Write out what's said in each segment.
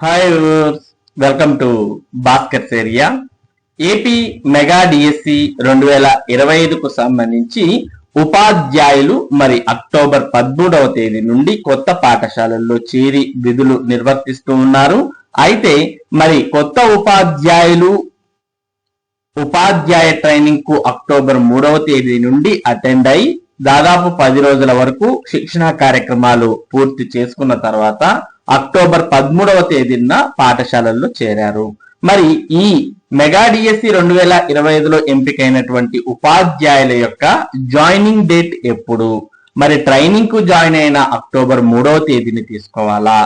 Hi, welcome to Bhaskar's area. AP mega DSC 2025కు సంబంధించి ఉపాధ్యాయులు మరి అక్టోబర్ 13వ తేదీ నుండి కొత్త పాఠశాలల్లో చేరి విధులు నిర్వర్తిస్తూ ఉన్నారు. అయితే మరి కొత్త ఉపాధ్యాయ ట్రైనింగ్ కు అక్టోబర్ 3వ తేదీ నుండి అటెండ్ అయి దాదాపు 10 రోజుల వరకు శిక్షణా కార్యక్రమాలు పూర్తి చేసుకున్న తర్వాత అక్టోబర్ 13వ తేదీన పాఠశాలల్లో చేరారు. మరి ఈ మెగా డిఎస్సి 2025లో ఎంపికైనటువంటి ఉపాధ్యాయుల యొక్క జాయినింగ్ డేట్ ఎప్పుడు, మరి ట్రైనింగ్ కు జాయిన్ అయిన అక్టోబర్ 3వ తేదీని తీసుకోవాలా,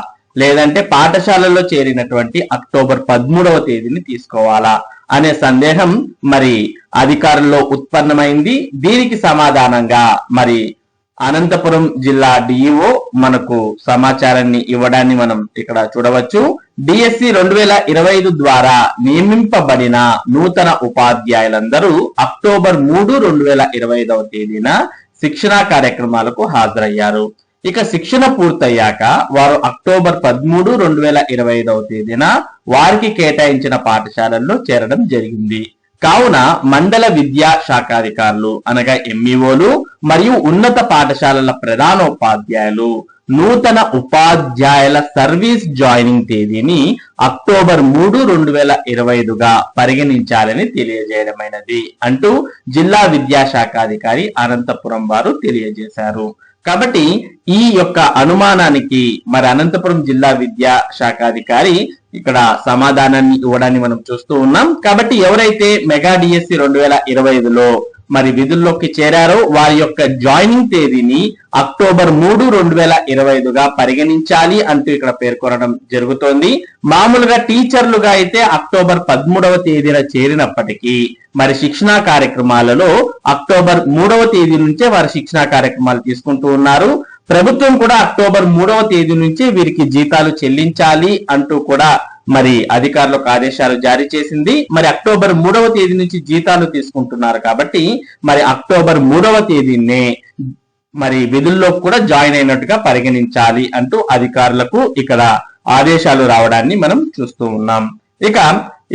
లేదంటే పాఠశాలలో చేరినటువంటి అక్టోబర్ 13వ తేదీని తీసుకోవాలా అనే సందేహం మరి అధికారుల్లో ఉత్పన్నమైంది. దీనికి సమాధానంగా మరి అనంతపురం జిల్లా డిఈఓ మనకు సమాచారాన్ని ఇవ్వడాన్ని మనం ఇక్కడ చూడవచ్చు. డిఎస్సి 2025 ద్వారా నియమింపబడిన నూతన ఉపాధ్యాయులందరూ అక్టోబర్ 3, 2025వ తేదీన శిక్షణా కార్యక్రమాలకు హాజరయ్యారు. ఇక శిక్షణ పూర్తయ్యాక వారు అక్టోబర్ 13, 2025వ తేదీన వారికి కేటాయించిన పాఠశాలల్లో చేరడం జరిగింది. కావున మండల విద్యా శాఖాధికారులు అనగా ఎంఈఓలు మరియు ఉన్నత పాఠశాలల ప్రధానోపాధ్యాయులు నూతన ఉపాధ్యాయుల సర్వీస్ జాయినింగ్ తేదీని అక్టోబర్ 3, 2025గా పరిగణించాలని తెలియజేయడమైనది అంటూ జిల్లా విద్యాశాఖాధికారి అనంతపురం వారు తెలియజేశారు. కాబట్టి ఈ యొక్క అనుమానానికి మరి అనంతపురం జిల్లా విద్యా శాఖాధికారి ఇక్కడ సమాధానాన్ని ఇవ్వడాన్ని మనం చూస్తూ ఉన్నాం. కాబట్టి ఎవరైతే మెగా డిఎస్సి 2025లో మరి విధుల్లోకి చేరారో వారి యొక్క జాయినింగ్ తేదీని అక్టోబర్ 3, 2025గా పరిగణించాలి అంటూ ఇక్కడ పేర్కొనడం జరుగుతోంది. మామూలుగా టీచర్లుగా అయితే అక్టోబర్ 13వ తేదీన చేరినప్పటికీ మరి శిక్షణా కార్యక్రమాలలో అక్టోబర్ 3వ తేదీ నుంచే వారి శిక్షణా కార్యక్రమాలు తీసుకుంటూ ఉన్నారు. ప్రభుత్వం కూడా అక్టోబర్ 3వ తేదీ నుంచి వీరికి జీతాలు చెల్లించాలి అంటూ కూడా మరి అధికారులకు ఆదేశాలు జారీ చేసింది. మరి అక్టోబర్ 3వ తేదీ నుంచి జీతాలు తీసుకుంటున్నారు కాబట్టి మరి అక్టోబర్ 3వ తేదీనే మరి విధుల్లో కూడా జాయిన్ అయినట్టుగా పరిగణించాలి అంటూ అధికారులకు ఇక్కడ ఆదేశాలు రావడాన్ని మనం చూస్తూ ఉన్నాం. ఇక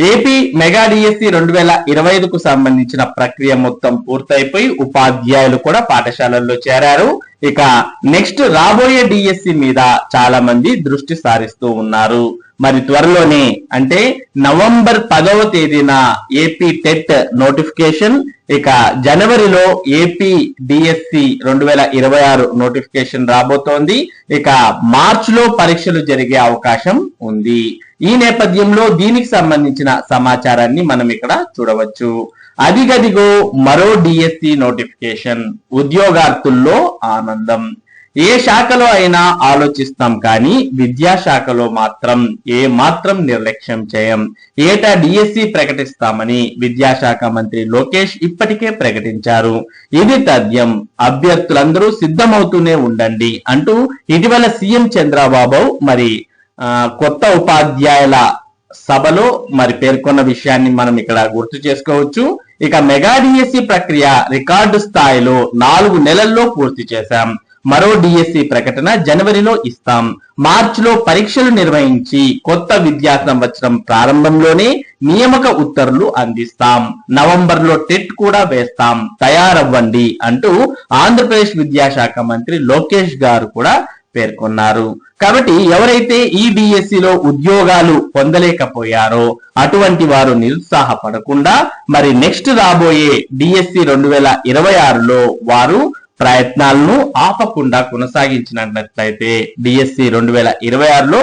ఏపీ మెగా డిఎస్సి 2025కు సంబంధించిన ప్రక్రియ మొత్తం పూర్తయిపోయి ఉపాధ్యాయులు కూడా పాఠశాలల్లో చేరారు. ఇక నెక్స్ట్ రాబోయే డిఎస్సి మీద చాలా మంది దృష్టి సారిస్తూ ఉన్నారు. మరి త్వరలోనే అంటే నవంబర్ 10వ తేదీన ఏపీ టెట్ నోటిఫికేషన్, ఇక జనవరిలో ఏపీ డిఎస్సి 2026 నోటిఫికేషన్ రాబోతోంది. ఇక మార్చ్ లో పరీక్షలు జరిగే అవకాశం ఉంది. ఈ నేపథ్యంలో దీనికి సంబంధించిన సమాచారాన్ని మనం ఇక్కడ చూడవచ్చు. అదిగదిగో మరో డిఎస్సి నోటిఫికేషన్, ఉద్యోగార్థుల్లో ఆనందం. ఏ శాఖలో అయినా ఆలోచిస్తాం కానీ విద్యాశాఖలో మాత్రం ఏ మాత్రం నిర్లక్ష్యం చేయం. ఏటా డిఎస్సి ప్రకటిస్తామని విద్యాశాఖ మంత్రి లోకేష్ ఇప్పటికే ప్రకటించారు. ఇది తథ్యం, అభ్యర్థులందరూ సిద్ధమవుతూనే ఉండండి అంటూ ఇటీవల సీఎం చంద్రబాబు మరి కొత్త ఉపాధ్యాయుల సభలో మరి పేర్కొన్న విషయాన్ని మనం ఇక్కడ గుర్తు చేసుకోవచ్చు. ఇక మెగా డిఎస్సి ప్రక్రియ రికార్డు స్థాయిలో 4 నెలల్లో పూర్తి చేశాం. మరో డిఎస్సి ప్రకటన జనవరిలో ఇస్తాం. మార్చిలో పరీక్షలు నిర్వహించి కొత్త విద్యా సంవత్సరం ప్రారంభంలోనే నియామక ఉత్తర్వులు అందిస్తాం. నవంబర్లో టెట్ కూడా వేస్తాం, తయారవ్వండి అంటూ ఆంధ్రప్రదేశ్ విద్యాశాఖ మంత్రి లోకేష్ గారు కూడా పేర్కొన్నారు. కాబట్టి ఎవరైతే ఈ డిఎస్సిలో ఉద్యోగాలు పొందలేకపోయారో అటువంటి వారు నిరుత్సాహపడకుండా మరి నెక్స్ట్ రాబోయే డిఎస్సి 2026లో వారు ప్రయత్నాలను ఆపకుండా కొనసాగించినట్లయితే డిఎస్సి 2026లో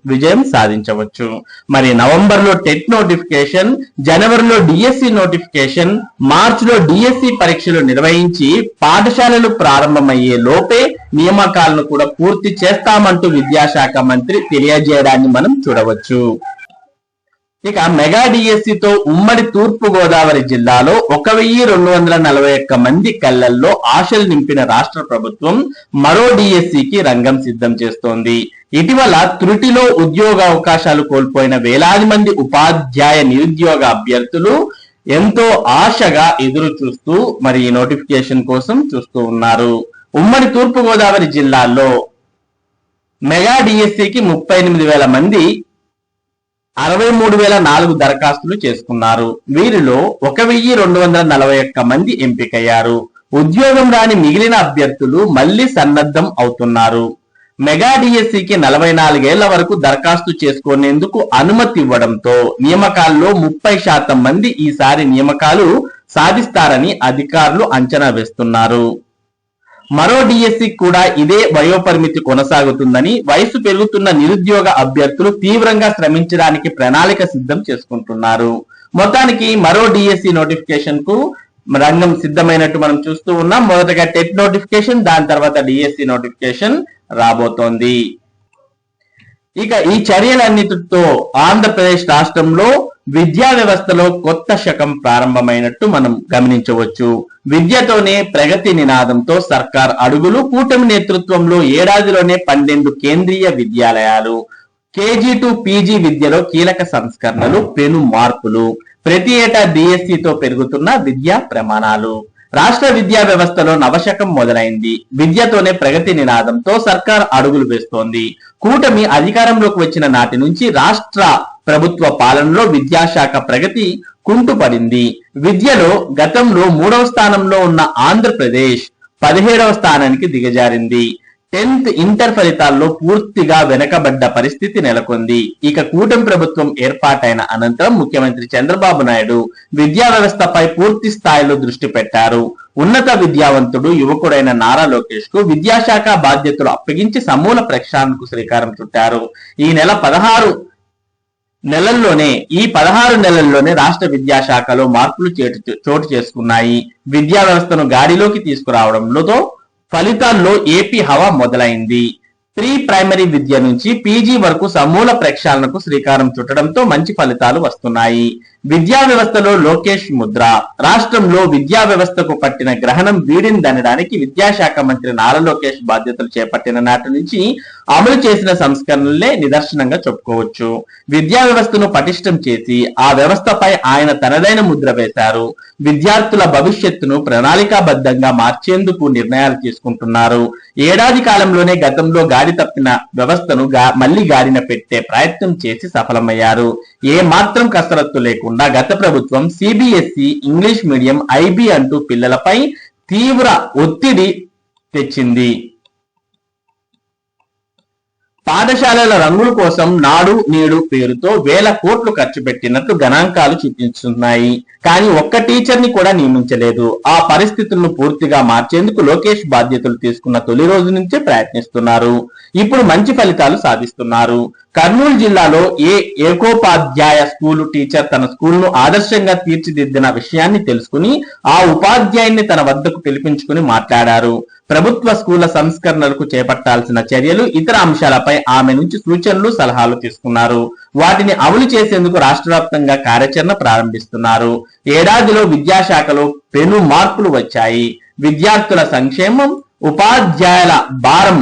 విజయం సాధించవచ్చు. మరి నవంబర్లో టెట్ నోటిఫికేషన్, జనవరిలో డిఎస్సి నోటిఫికేషన్, మార్చిలో డిఎస్సి పరీక్షలు నిర్వహించి పాఠశాలలు ప్రారంభమయ్యే లోపే నియామకాలను కూడా పూర్తి చేస్తామంటూ విద్యాశాఖ మంత్రి తెలియజేయడాన్ని మనం చూడవచ్చు. ఇక మెగా డిఎస్సితో ఉమ్మడి తూర్పు గోదావరి జిల్లాలో 1241 మంది కళ్ళల్లో ఆశలు నింపిన రాష్ట్ర ప్రభుత్వం మరో డిఎస్సికి రంగం సిద్ధం చేస్తోంది. ఇటీవల త్రుటిలో ఉద్యోగ అవకాశాలు కోల్పోయిన వేలాది మంది ఉపాధ్యాయ నిరుద్యోగ అభ్యర్థులు ఎంతో ఆశగా ఎదురు చూస్తూ మరి ఈ నోటిఫికేషన్ కోసం చూస్తూ ఉన్నారు. ఉమ్మడి తూర్పు గోదావరి జిల్లాలో మెగా డిఎస్సికి 38,000 మంది 63,004 దరఖాస్తులు చేసుకున్నారు. వీరిలో 1,241 మంది ఎంపికయ్యారు. ఉద్యోగం రాని మిగిలిన అభ్యర్థులు మళ్లీ సన్నద్ధం అవుతున్నారు. మెగా డిఎస్సికి 44 ఏళ్ల వరకు దరఖాస్తు చేసుకునేందుకు అనుమతి ఇవ్వడంతో నియామకాల్లో 30% మంది ఈసారి నియామకాలు సాధిస్తారని అధికారులు అంచనా వేస్తున్నారు. మరో డిఎస్సి కూడా ఇదే వయోపరిమితి కొనసాగుతుందని, వయసు పెరుగుతున్న నిరుద్యోగ అభ్యర్థులు తీవ్రంగా శ్రమించడానికి ప్రణాళిక సిద్ధం చేసుకుంటున్నారు. మొత్తానికి మరో డిఎస్సి నోటిఫికేషన్ కు రంగం సిద్ధమైనట్టు మనం చూస్తూ ఉన్నాం. మొదటగా టెట్ నోటిఫికేషన్, దాని తర్వాత డిఎస్సి నోటిఫికేషన్ రాబోతోంది. ఇక ఈ చర్యలన్నిటితో ఆంధ్రప్రదేశ్ రాష్ట్రంలో విద్యా వ్యవస్థలో కొత్త శకం ప్రారంభమైనట్టు మనం గమనించవచ్చు. విద్యతోనే ప్రగతి నినాదంతో సర్కార్ అడుగులు. కూటమి నేతృత్వంలో ఏడాదిలోనే 12 కేంద్రీయ విద్యాలయాలు. కేజీ టు పీజీ విద్యలో కీలక సంస్కరణలు, పెను మార్పులు. ప్రతి ఏటా డిఎస్సితో పెరుగుతున్న విద్యా ప్రమాణాలు. రాష్ట్ర విద్యా వ్యవస్థలో నవశకం మొదలైంది. విద్యతోనే ప్రగతి నినాదంతో సర్కార్ అడుగులు వేస్తోంది. కూటమి అధికారంలోకి వచ్చిన నాటి నుంచి రాష్ట్ర ప్రభుత్వ పాలనలో విద్యాశాఖ ప్రగతి కుంటుపడింది. విద్యలో గతంలో 3వ స్థానంలో ఉన్న ఆంధ్రప్రదేశ్ 17వ స్థానానికి దిగజారింది. 10th ఇంటర్ ఫలితాల్లో పూర్తిగా వెనకబడ్డ పరిస్థితి నెలకొంది. ఇక కూటమి ప్రభుత్వం ఏర్పాటైన అనంతరం ముఖ్యమంత్రి చంద్రబాబు నాయుడు విద్యా వ్యవస్థపై పూర్తి స్థాయిలో దృష్టి పెట్టారు. ఉన్నత విద్యావంతుడు యువకుడైన నారా లోకేష్ కు విద్యాశాఖ బాధ్యతలు అప్పగించి సమూల ప్రక్షాళనకు శ్రీకారం చుట్టారు. ఈ 16 నెలల్లోనే రాష్ట్ర విద్యాశాఖలో మార్పులు చోటు చేసుకున్నాయి. విద్యా వ్యవస్థను గాడిలోకి తీసుకురావడంలో ఫలితాల్లో ఏపీ హవా మొదలైంది. ప్రీ ప్రైమరీ విద్య నుంచి పీజీ వరకు సమూల ప్రక్షాళనకు శ్రీకారం చుట్టడంతో మంచి ఫలితాలు వస్తున్నాయి. విద్యా వ్యవస్థలో లోకేష్ ముద్ర. రాష్ట్రంలో విద్యా వ్యవస్థకు పట్టిన గ్రహణం వీడిందనడానికి విద్యాశాఖ మంత్రి నారా లోకేష్ బాధ్యతలు చేపట్టిన నాటి నుంచి అమలు చేసిన సంస్కరణలే నిదర్శనంగా చెప్పుకోవచ్చు. విద్యా వ్యవస్థను పటిష్టం చేసి ఆ వ్యవస్థపై ఆయన తనదైన ముద్ర వేశారు. విద్యార్థుల భవిష్యత్తును ప్రణాళికాబద్ధంగా మార్చేందుకు నిర్ణయాలు తీసుకుంటున్నారు. ఏడాది కాలంలోనే గతంలో గాడి తప్పిన వ్యవస్థను మళ్లీ గాడిన పెట్టే ప్రయత్నం చేసి సఫలమయ్యారు. ఏ మాత్రం కసరత్తు లేకుండా గత ప్రభుత్వం సిబిఎస్ఈ, ఇంగ్లీష్ మీడియం, ఐబీ అంటూ పిల్లలపై తీవ్ర ఒత్తిడి తెచ్చింది. పాఠశాలల రంగుల కోసం నాడు నేడు పేరుతో వేల కోట్లు ఖర్చు పెట్టినట్లు గణాంకాలు చూపిస్తున్నాయి. కానీ ఒక్క టీచర్ ని కూడా నియమించలేదు. ఆ పరిస్థితులను పూర్తిగా మార్చేందుకు లోకేష్ బాధ్యతలు తీసుకున్న తొలి రోజు నుంచే ప్రయత్నిస్తున్నారు. ఇప్పుడు మంచి ఫలితాలు సాధిస్తున్నారు. కర్నూలు జిల్లాలో ఏకోపాధ్యాయ స్కూలు టీచర్ తన స్కూల్ను ఆదర్శంగా తీర్చిదిద్దిన విషయాన్ని తెలుసుకుని ఆ ఉపాధ్యాయుని తన వద్దకు పిలిపించుకుని మాట్లాడారు. ప్రభుత్వ స్కూళ్ల సంస్కరణలకు చేపట్టాల్సిన చర్యలు, ఇతర అంశాలపై ఆమె నుంచి సూచనలు, సలహాలు తీసుకున్నారు. వాటిని అమలు చేసేందుకు రాష్ట్ర వ్యాప్తంగా కార్యాచరణ ప్రారంభిస్తున్నారు. ఏడాదిలో విద్యాశాఖలో పెను మార్పులు వచ్చాయి. విద్యార్థుల సంక్షేమం, ఉపాధ్యాయుల భారం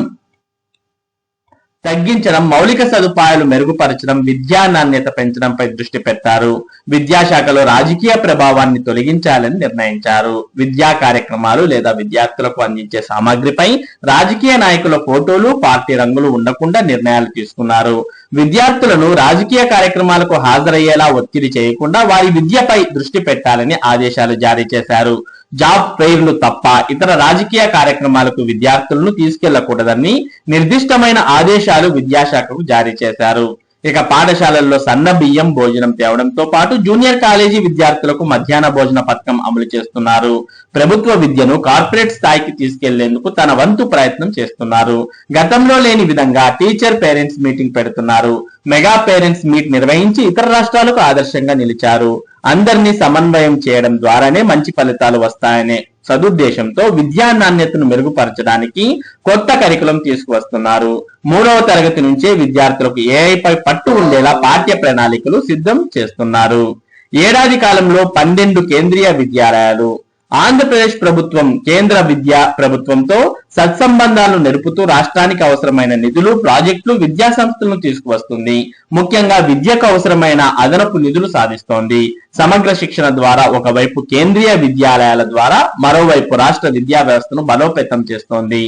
తగ్గించడం, మౌలిక సదుపాయాలు మెరుగుపరచడం, విద్యా నాణ్యత పెంచడంపై దృష్టి పెట్టారు. విద్యాశాఖలో రాజకీయ ప్రభావాన్ని తొలగించాలని నిర్ణయించారు. విద్యా కార్యక్రమాలు లేదా విద్యార్థులకు అందించే సామాగ్రిపై రాజకీయ నాయకుల ఫోటోలు, పార్టీ రంగులు ఉండకుండా నిర్ణయాలు తీసుకున్నారు. విద్యార్థులను రాజకీయ కార్యక్రమాలకు హాజరయ్యేలా ఒత్తిడి చేయకుండా వారి విద్యపై దృష్టి పెట్టాలని ఆదేశాలు జారీ చేశారు. జాబ్ ఫెయిర్లు తప్ప ఇతర రాజకీయ కార్యక్రమాలకు విద్యార్థులను తీసుకెళ్లకూడదని నిర్దిష్టమైన ఆదేశాలు విద్యాశాఖకు జారీ చేశారు. ఇక పాఠశాలల్లో సన్న బియ్యం భోజనం తేవడంతో పాటు జూనియర్ కాలేజీ విద్యార్థులకు మధ్యాహ్న భోజన పథకం అమలు చేస్తున్నారు. ప్రభుత్వ విద్యను కార్పొరేట్ స్థాయికి తీసుకెళ్లేందుకు తన వంతు ప్రయత్నం చేస్తున్నారు. గతంలో లేని విధంగా టీచర్ పేరెంట్స్ మీటింగ్ పెడుతున్నారు. మెగా పేరెంట్స్ మీట్ నిర్వహించి ఇతర రాష్ట్రాలకు ఆదర్శంగా నిలిచారు. అందరినీ సమన్వయం చేయడం ద్వారానే మంచి ఫలితాలు వస్తాయనే సదుద్దేశంతో విద్యా నాణ్యతను మెరుగుపరచడానికి కొత్త కరికులం తీసుకువస్తున్నారు. 3వ తరగతి నుంచే విద్యార్థులకు ఏఐపై పట్టు ఉండేలా పాఠ్య ప్రణాళికలు సిద్ధం చేస్తున్నారు. ఏడాది కాలంలో 12 కేంద్రీయ విద్యాలయాలు. ఆంధ్రప్రదేశ్ ప్రభుత్వం కేంద్ర విద్యా ప్రభుత్వంతో సత్సంబంధాలను నెరుపుతూ రాష్ట్రానికి అవసరమైన నిధులు, ప్రాజెక్టులు, విద్యా సంస్థలను తీసుకువస్తుంది. ముఖ్యంగా విద్యకు అవసరమైన అదనపు నిధులు సాధిస్తోంది. సమగ్ర శిక్షణ ద్వారా ఒకవైపు కేంద్రీయ విద్యాలయాల ద్వారా మరోవైపు రాష్ట్ర విద్యా వ్యవస్థను బలోపేతం చేస్తోంది.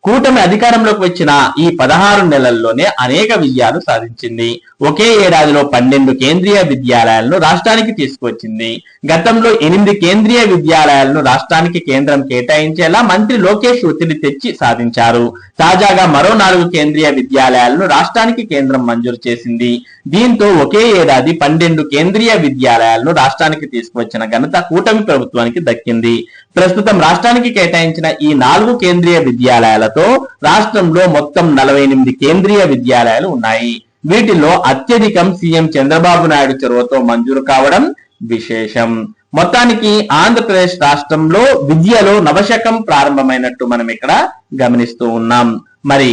కూటమి అధికారంలోకి వచ్చిన ఈ 16 నెలల్లోనే అనేక విజయాలు సాధించింది. ఒకే ఏడాదిలో 12 కేంద్రీయ విద్యాలయాలను రాష్ట్రానికి తీసుకువచ్చింది. గతంలో 8 కేంద్రీయ విద్యాలయాలను రాష్ట్రానికి కేంద్రం కేటాయించేలా మంత్రి లోకేష్ ఒత్తిడి తెచ్చి సాధించారు. తాజాగా మరో 4 కేంద్రీయ విద్యాలయాలను రాష్ట్రానికి కేంద్రం మంజూరు చేసింది. దీంతో ఒకే ఏడాది 12 కేంద్రీయ విద్యాలయాలను రాష్ట్రానికి తీసుకువచ్చిన ఘనత కూటమి ప్రభుత్వానికి దక్కింది. ప్రస్తుతం రాష్ట్రానికి కేటాయించిన ఈ 4 కేంద్రీయ విద్యాలయాలతో రాష్ట్రంలో మొత్తం 48 కేంద్రీయ విద్యాలయాలు ఉన్నాయి. వీటిలో అత్యధికం సీఎం చంద్రబాబు నాయుడు చొరవతో మంజూరు కావడం విశేషం. మొత్తానికి ఆంధ్రప్రదేశ్ రాష్ట్రంలో విద్యలో నవశకం ప్రారంభమైనట్టు మనం ఇక్కడ గమనిస్తూ ఉన్నాం. మరి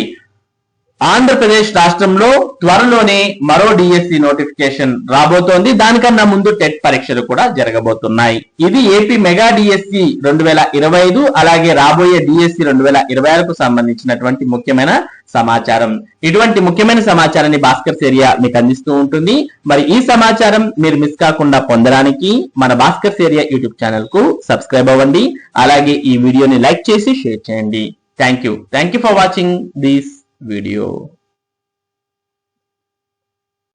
ఆంధ్రప్రదేశ్ రాష్ట్రంలో త్వరలోనే మరో డిఎస్సి నోటిఫికేషన్ రాబోతోంది. దానికన్నా ముందు టెట్ పరీక్షలు కూడా జరగబోతున్నాయి. ఇది ఏపీ మెగా డిఎస్సి 2025 అలాగే రాబోయే డిఎస్సి 2026కు సంబంధించినటువంటి ముఖ్యమైన సమాచారం. ఇటువంటి ముఖ్యమైన సమాచారాన్ని భాస్కర్ ఏరియా మీకు అందిస్తూ ఉంటుంది. మరి ఈ సమాచారం మీరు మిస్ కాకుండా పొందడానికి మన భాస్కర్ ఏరియా యూట్యూబ్ ఛానల్ కు సబ్స్క్రైబ్ అవ్వండి. అలాగే ఈ వీడియోని లైక్ చేసి షేర్ చేయండి. Thank you for watching this video.